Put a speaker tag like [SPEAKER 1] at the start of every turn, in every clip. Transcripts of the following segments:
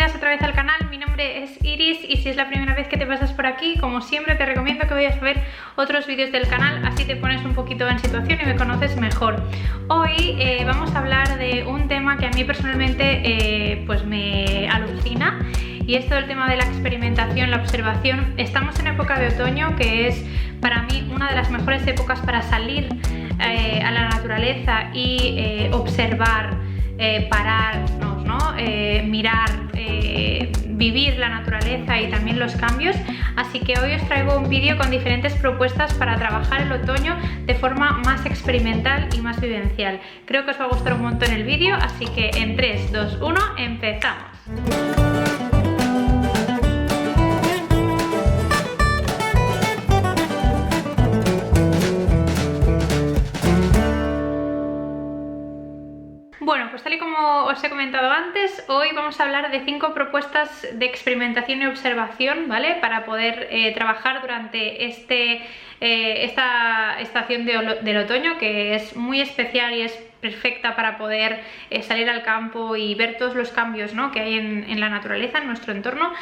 [SPEAKER 1] bienvenidas otra vez al canal. Mi nombre es Iris y si es la primera vez que te pasas por aquí, como siempre te recomiendo que vayas a ver otros vídeos del canal, así te pones un poquito en situación y me conoces mejor. Hoy vamos a hablar de un tema que a mí personalmente pues me alucina, y es todo el tema de la experimentación, la observación. Estamos en época de otoño, que es para mí una de las mejores épocas para salir a la naturaleza y observar, pararnos, ¿no? Mirar, vivir la naturaleza y también los cambios. Así que hoy os traigo un vídeo con diferentes propuestas para trabajar el otoño de forma más experimental y más vivencial. Creo que os va a gustar un montón el vídeo, así que en 3, 2, 1, empezamos. Bueno, pues tal y como os he comentado antes, hoy vamos a hablar de 5 propuestas de experimentación y observación, ¿vale? Para poder trabajar durante esta estación del otoño, que es muy especial y es perfecta para poder salir al campo y ver todos los cambios, ¿no?, que hay en la naturaleza, en nuestro entorno,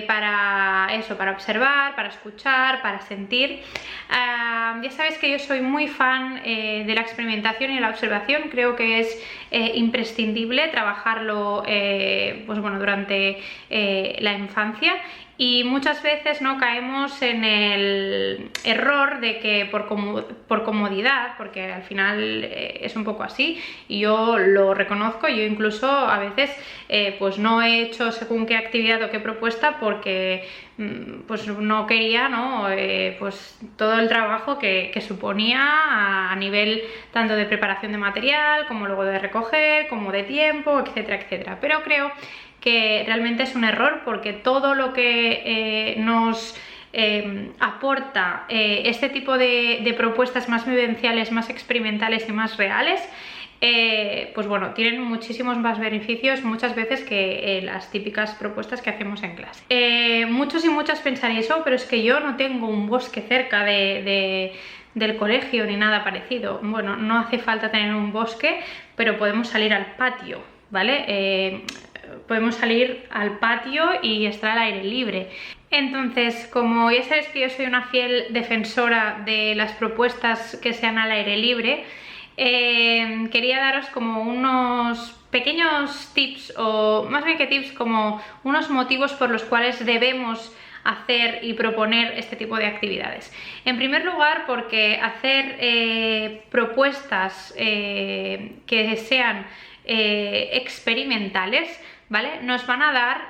[SPEAKER 1] para observar, para escuchar, para sentir. Ya sabéis que yo soy muy fan de la experimentación y la observación. Creo que es imprescindible trabajarlo durante la infancia. Y muchas veces no caemos en el error de que por comodidad, porque al final es un poco así, y yo lo reconozco, yo incluso a veces pues no he hecho según qué actividad o qué propuesta porque pues no quería, ¿no?, pues todo el trabajo que suponía a nivel tanto de preparación de material, como luego de recoger, como de tiempo, etcétera, etcétera. Pero creo que realmente es un error, porque todo lo que nos aporta este tipo de propuestas más vivenciales, más experimentales y más reales, pues bueno, tienen muchísimos más beneficios muchas veces que las típicas propuestas que hacemos en clase. Muchos y muchas pensaréis: oh, pero es que yo no tengo un bosque cerca del colegio ni nada parecido. Bueno, no hace falta tener un bosque, pero podemos salir al patio, ¿vale? Podemos salir al patio y estar al aire libre. Entonces, como ya sabéis que yo soy una fiel defensora de las propuestas que sean al aire libre, quería daros como unos pequeños tips, o más bien que tips, como unos motivos por los cuales debemos hacer y proponer este tipo de actividades. En primer lugar, porque hacer propuestas que sean experimentales, ¿vale?, nos van a dar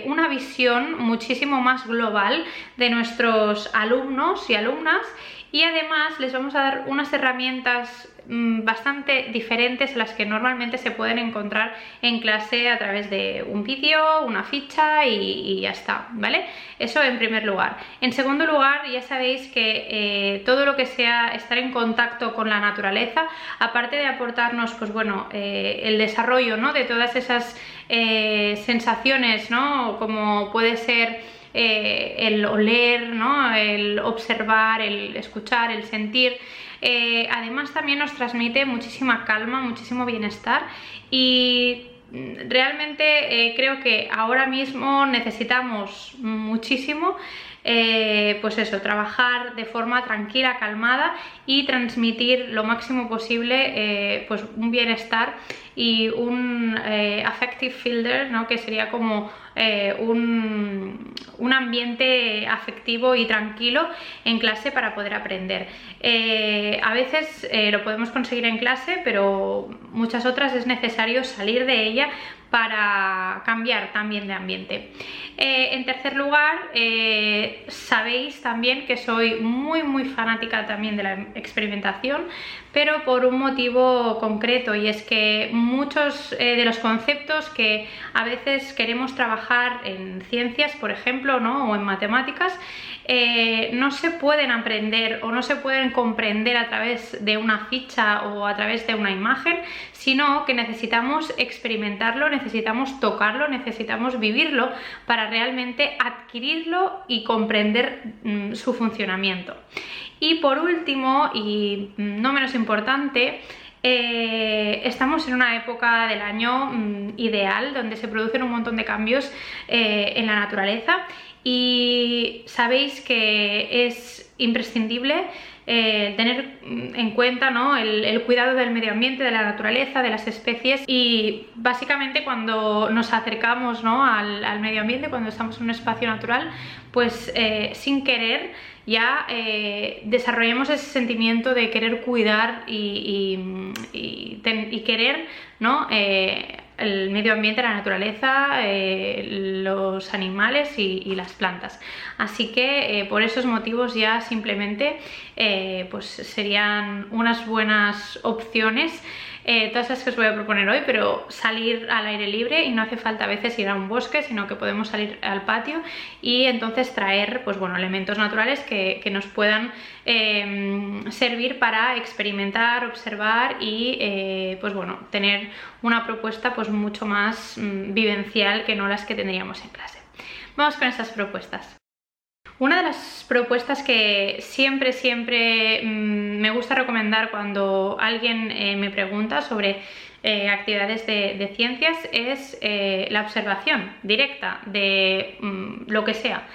[SPEAKER 1] una visión muchísimo más global de nuestros alumnos y alumnas, y además les vamos a dar unas herramientas bastante diferentes a las que normalmente se pueden encontrar en clase a través de un vídeo, una ficha y ya está, ¿vale? Eso en primer lugar. En segundo lugar, ya sabéis que todo lo que sea estar en contacto con la naturaleza, aparte de aportarnos, pues bueno, el desarrollo, ¿no?, de todas esas sensaciones, ¿no?, como puede ser el oler, ¿no?, el observar, el escuchar, el sentir. Además también nos transmite muchísima calma, muchísimo bienestar, y realmente creo que ahora mismo necesitamos muchísimo pues eso, trabajar de forma tranquila, calmada, y transmitir lo máximo posible pues un bienestar y un affective fielder, ¿no?, que sería como un ambiente afectivo y tranquilo en clase para poder aprender. A veces lo podemos conseguir en clase, pero muchas otras es necesario salir de ella para cambiar también de ambiente. En tercer lugar, sabéis también que soy muy fanática también de la experimentación, pero por un motivo concreto, y es que muchos de los conceptos que a veces queremos trabajar en ciencias, por ejemplo, ¿no?, o en matemáticas, no se pueden aprender o no se pueden comprender a través de una ficha o a través de una imagen, sino que necesitamos experimentarlo, necesitamos tocarlo, necesitamos vivirlo para realmente adquirirlo y comprender su funcionamiento. Y por último, y no menos importante, estamos en una época del año ideal donde se producen un montón de cambios en la naturaleza, y sabéis que es imprescindible tener en cuenta, ¿no?, el cuidado del medio ambiente, de la naturaleza, de las especies. Y básicamente cuando nos acercamos, ¿no?, al medio ambiente, cuando estamos en un espacio natural, pues sin querer ya desarrollamos ese sentimiento de querer cuidar y querer, ¿no?, el medio ambiente, la naturaleza, los animales y las plantas. Así que por esos motivos ya simplemente pues serían unas buenas opciones todas las que os voy a proponer hoy, pero salir al aire libre, y no hace falta a veces ir a un bosque, sino que podemos salir al patio y entonces traer, pues bueno, elementos naturales que nos puedan servir para experimentar, observar y pues bueno, tener una propuesta pues mucho más vivencial que no las que tendríamos en clase. Vamos con esas propuestas. Una de las propuestas que siempre me gusta recomendar cuando alguien me pregunta sobre actividades de ciencias es la observación directa de lo que sea.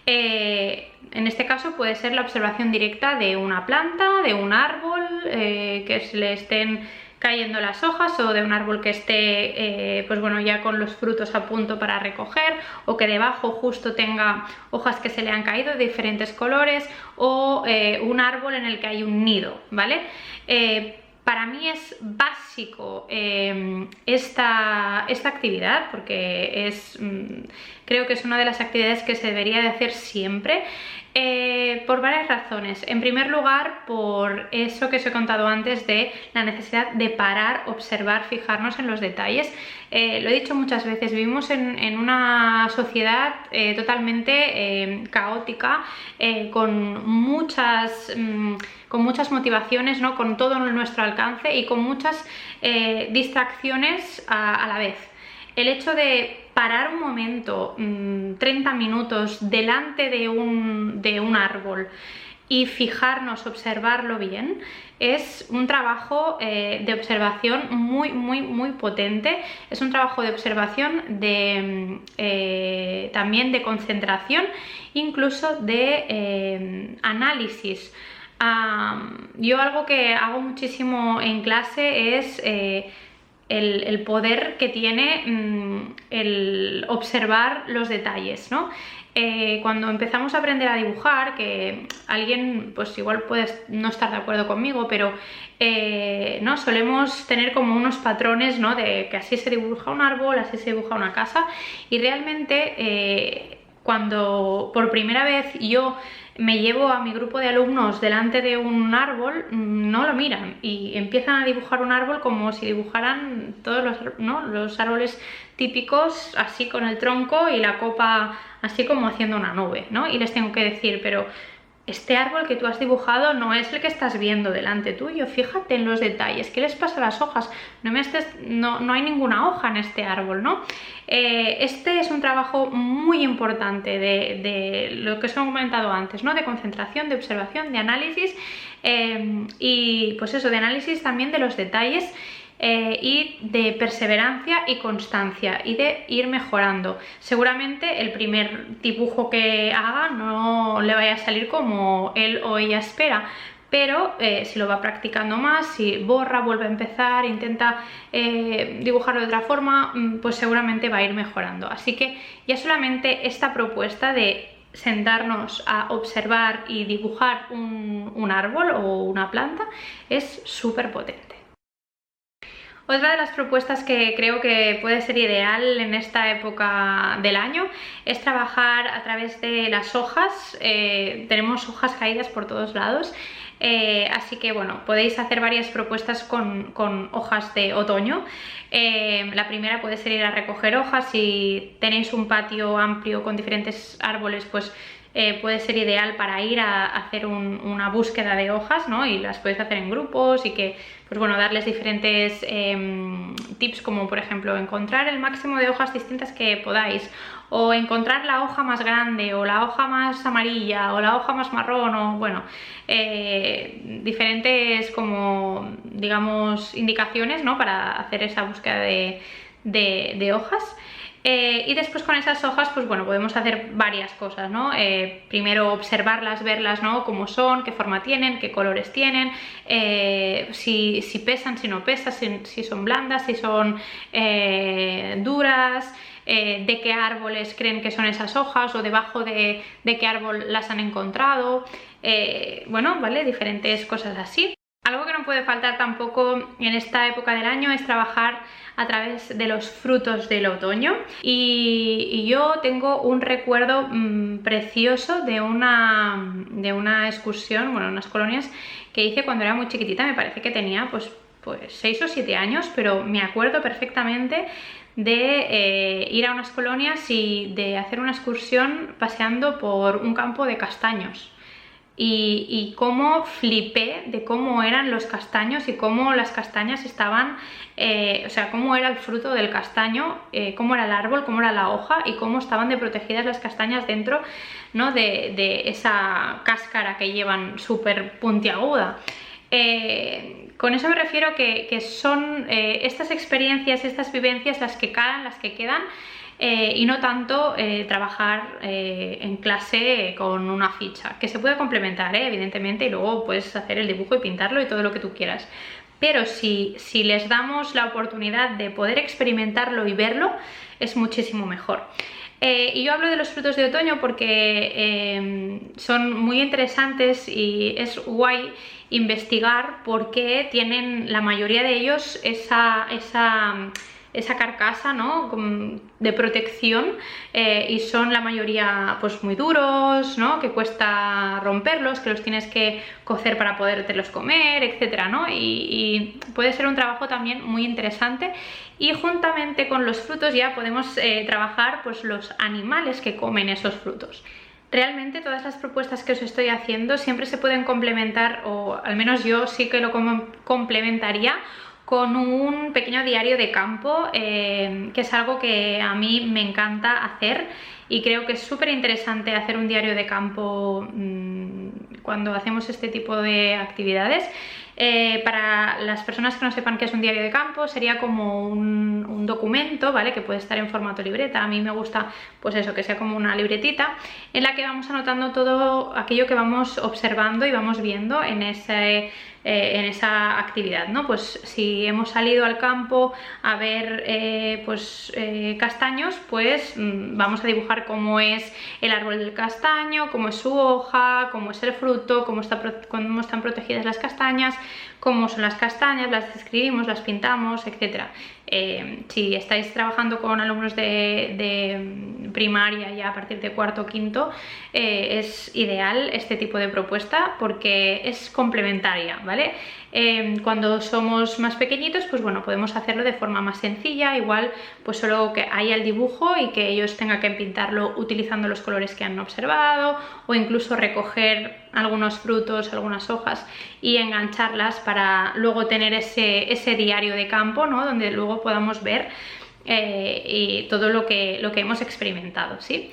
[SPEAKER 1] En este caso puede ser la observación directa de una planta, de un árbol, que se le estén cayendo las hojas, o de un árbol que esté pues bueno, ya con los frutos a punto para recoger, o que debajo justo tenga hojas que se le han caído de diferentes colores, o un árbol en el que hay un nido, ¿vale? Para mí es básico esta actividad, porque creo que es una de las actividades que se debería de hacer siempre, por varias razones. En primer lugar, por eso que os he contado antes de la necesidad de parar, observar, fijarnos en los detalles. Lo he dicho muchas veces, vivimos en una sociedad totalmente caótica, con muchas motivaciones, ¿no?, con todo a nuestro alcance y con muchas distracciones a la vez. El hecho de parar un momento, 30 minutos delante de un árbol y fijarnos, observarlo bien, es un trabajo de observación muy potente. Es un trabajo de observación, también de concentración, incluso de análisis. Yo algo que hago muchísimo en clase es el poder que tiene el observar los detalles, ¿no? Cuando empezamos a aprender a dibujar, que alguien pues igual puede no estar de acuerdo conmigo, pero ¿no?, solemos tener como unos patrones, ¿no?, de que así se dibuja un árbol, así se dibuja una casa, y realmente cuando por primera vez yo me llevo a mi grupo de alumnos delante de un árbol, no lo miran y empiezan a dibujar un árbol como si dibujaran todos los árboles típicos, así con el tronco y la copa así como haciendo una nube, ¿no? Y les tengo que decir, pero este árbol que tú has dibujado no es el que estás viendo delante tuyo, fíjate en los detalles, ¿qué les pasa a las hojas? No hay ninguna hoja en este árbol, ¿no? Este es un trabajo muy importante de lo que os he comentado antes, ¿no?, de concentración, de observación, de análisis, y pues eso, de análisis también de los detalles, y de perseverancia y constancia, y de ir mejorando. Seguramente el primer dibujo que haga no le vaya a salir como él o ella espera, pero si lo va practicando más, si borra, vuelve a empezar, intenta dibujarlo de otra forma, pues seguramente va a ir mejorando. Así que ya solamente esta propuesta de sentarnos a observar y dibujar un árbol o una planta es súper potente. Otra de las propuestas que creo que puede ser ideal en esta época del año es trabajar a través de las hojas. Tenemos hojas caídas por todos lados, así que bueno, podéis hacer varias propuestas con hojas de otoño. La primera puede ser ir a recoger hojas. Si tenéis un patio amplio con diferentes árboles, pues puede ser ideal para ir a hacer una búsqueda de hojas, ¿no? Y las puedes hacer en grupos y que, pues bueno, darles diferentes tips, como por ejemplo encontrar el máximo de hojas distintas que podáis, o encontrar la hoja más grande, o la hoja más amarilla, o la hoja más marrón, o bueno, diferentes como, digamos, indicaciones, ¿no? Para hacer esa búsqueda de hojas. Y después con esas hojas, pues bueno, podemos hacer varias cosas, ¿no? Primero observarlas, verlas, ¿no? Cómo son, qué forma tienen, qué colores tienen, si pesan, si no pesan, si son blandas, si son duras, de qué árboles creen que son esas hojas, o debajo de qué árbol las han encontrado, bueno, ¿vale? Diferentes cosas así. Algo que no puede faltar tampoco en esta época del año es trabajar a través de los frutos del otoño, y yo tengo un recuerdo precioso de una excursión, bueno, unas colonias que hice cuando era muy chiquitita. Me parece que tenía pues 6 o 7 años, pero me acuerdo perfectamente de ir a unas colonias y de hacer una excursión paseando por un campo de castaños. Y cómo flipé de cómo eran los castaños y cómo las castañas estaban, o sea, cómo era el fruto del castaño, cómo era el árbol, cómo era la hoja y cómo estaban de protegidas las castañas dentro, ¿no? de esa cáscara que llevan súper puntiaguda. Con eso me refiero que son estas experiencias, estas vivencias las que calan, las que quedan, y no tanto trabajar en clase con una ficha, que se puede complementar, evidentemente, y luego puedes hacer el dibujo y pintarlo y todo lo que tú quieras. Pero si les damos la oportunidad de poder experimentarlo y verlo, es muchísimo mejor. Y yo hablo de los frutos de otoño porque son muy interesantes y es guay investigar por qué tienen la mayoría de ellos esa carcasa, ¿no? De protección, y son la mayoría pues muy duros, ¿no? Que cuesta romperlos, que los tienes que cocer para podértelos comer, etcétera, ¿no? Y puede ser un trabajo también muy interesante. Y juntamente con los frutos ya podemos trabajar pues los animales que comen esos frutos. Realmente todas las propuestas que os estoy haciendo siempre se pueden complementar, o al menos yo sí que lo complementaría con un pequeño diario de campo, que es algo que a mí me encanta hacer, y creo que es súper interesante hacer un diario de campo cuando hacemos este tipo de actividades. Para las personas que no sepan qué es un diario de campo, sería como un documento, ¿vale? Que puede estar en formato libreta. A mí me gusta pues eso, que sea como una libretita en la que vamos anotando todo aquello que vamos observando y vamos viendo en esa actividad, ¿no? Pues si hemos salido al campo a ver castaños, pues vamos a dibujar cómo es el árbol del castaño, cómo es su hoja, cómo es el fruto, cómo están protegidas las castañas, cómo son las castañas, las describimos, las pintamos, etc. Si estáis trabajando con alumnos de primaria ya a partir de cuarto o quinto, es ideal este tipo de propuesta porque es complementaria, ¿vale? Cuando somos más pequeñitos, pues bueno, podemos hacerlo de forma más sencilla, igual pues solo que haya el dibujo y que ellos tengan que pintarlo utilizando los colores que han observado, o incluso recoger algunos frutos, algunas hojas y engancharlas para luego tener ese diario de campo, ¿no? Donde luego podamos ver y todo lo que hemos experimentado, ¿sí?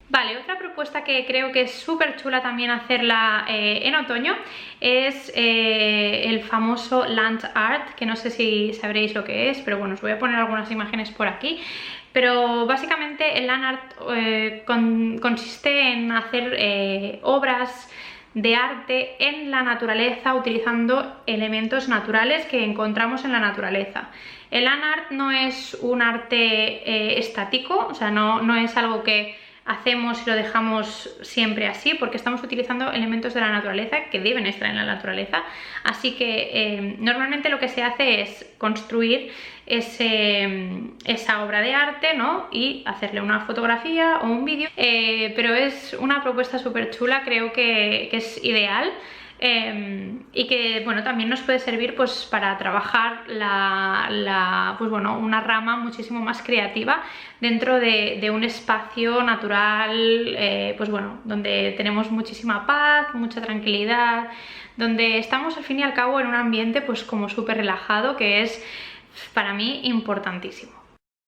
[SPEAKER 1] Vale, otra propuesta que creo que es súper chula también hacerla en otoño es el famoso land art, que no sé si sabréis lo que es, pero bueno, os voy a poner algunas imágenes por aquí. Pero básicamente el land art consiste en hacer obras de arte en la naturaleza utilizando elementos naturales que encontramos en la naturaleza. El land art no es un arte estático, o sea, no es algo que hacemos y lo dejamos siempre así, porque estamos utilizando elementos de la naturaleza que deben estar en la naturaleza. Así que normalmente lo que se hace es construir esa obra de arte, ¿no? Y hacerle una fotografía o un vídeo, pero es una propuesta súper chula, creo que es ideal. y que bueno, también nos puede servir pues para trabajar pues bueno, una rama muchísimo más creativa dentro de un espacio natural, pues bueno, donde tenemos muchísima paz, mucha tranquilidad, donde estamos al fin y al cabo en un ambiente pues como súper relajado, que es para mí importantísimo.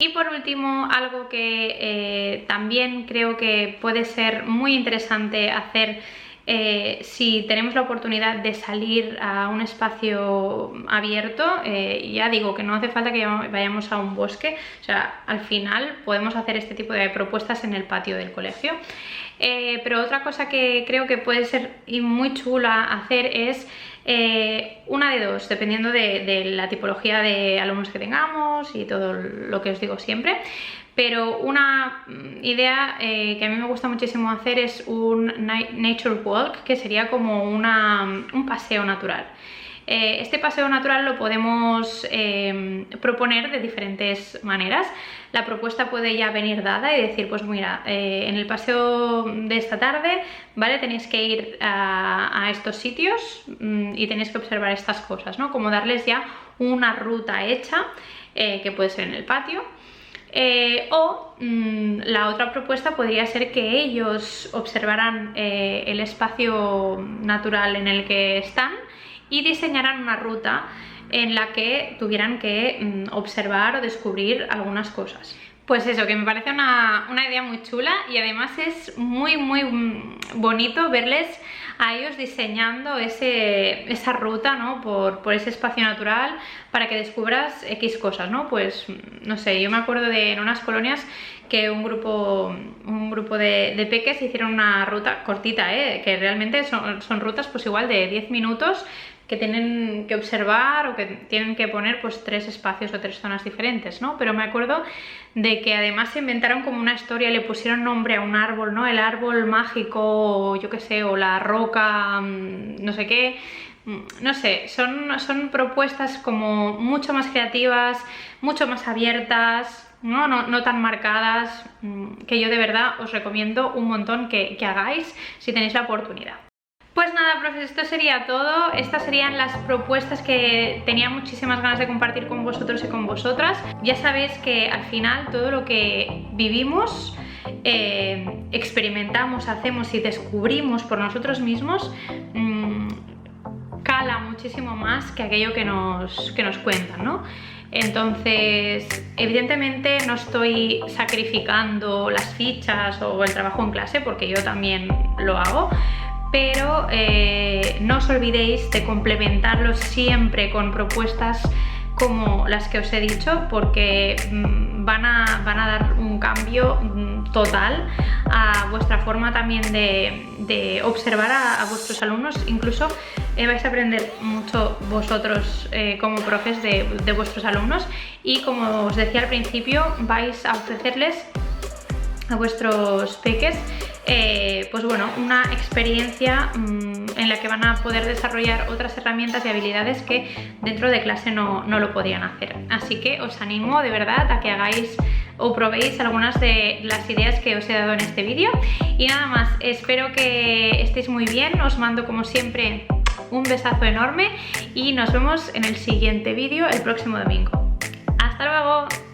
[SPEAKER 1] Y por último, algo que también creo que puede ser muy interesante hacer si tenemos la oportunidad de salir a un espacio abierto, ya digo que no hace falta que vayamos a un bosque, o sea, al final podemos hacer este tipo de propuestas en el patio del colegio. Pero otra cosa que creo que puede ser muy chula hacer es una de dos, dependiendo de la tipología de alumnos que tengamos y todo lo que os digo siempre. Pero una idea que a mí me gusta muchísimo hacer es un nature walk, que sería como un paseo natural. Este paseo natural lo podemos proponer de diferentes maneras. La propuesta puede ya venir dada y decir, pues mira, en el paseo de esta tarde, ¿vale? Tenéis que ir a estos sitios y tenéis que observar estas cosas, ¿no? Como darles ya una ruta hecha, que puede ser en el patio. La otra propuesta podría ser que ellos observaran el espacio natural en el que están y diseñaran una ruta en la que tuvieran que observar o descubrir algunas cosas. Pues eso, que me parece una idea muy chula, y además es muy bonito verles a ellos diseñando esa ruta, ¿no? por ese espacio natural, para que descubras X cosas, ¿no? Pues no sé, yo me acuerdo de en unas colonias que un grupo de peques hicieron una ruta cortita, que realmente son rutas pues igual de 10 minutos, que tienen que observar o que tienen que poner pues 3 espacios o 3 zonas diferentes, ¿no? Pero me acuerdo de que además se inventaron como una historia, le pusieron nombre a un árbol, ¿no? El árbol mágico, o yo qué sé, o la roca, no sé qué. No sé, son propuestas como mucho más creativas, mucho más abiertas, no tan marcadas, que yo de verdad os recomiendo un montón que hagáis si tenéis la oportunidad. Pues nada, profes, esto sería todo. Estas serían las propuestas que tenía muchísimas ganas de compartir con vosotros y con vosotras. Ya sabéis que al final todo lo que vivimos, experimentamos, hacemos y descubrimos por nosotros mismos, cala muchísimo más que aquello que nos cuentan, ¿no? Entonces, evidentemente no estoy sacrificando las fichas o el trabajo en clase, porque yo también lo hago, pero no os olvidéis de complementarlo siempre con propuestas como las que os he dicho, porque van a dar un cambio total a vuestra forma también de observar a vuestros alumnos. Incluso vais a aprender mucho vosotros como profes de vuestros alumnos, y como os decía al principio, vais a ofrecerles a vuestros peques pues bueno, una experiencia en la que van a poder desarrollar otras herramientas y habilidades que dentro de clase no lo podían hacer. Así que os animo de verdad a que hagáis o probéis algunas de las ideas que os he dado en este vídeo. Y nada más, espero que estéis muy bien. Os mando como siempre un besazo enorme y nos vemos en el siguiente vídeo el próximo domingo. ¡Hasta luego!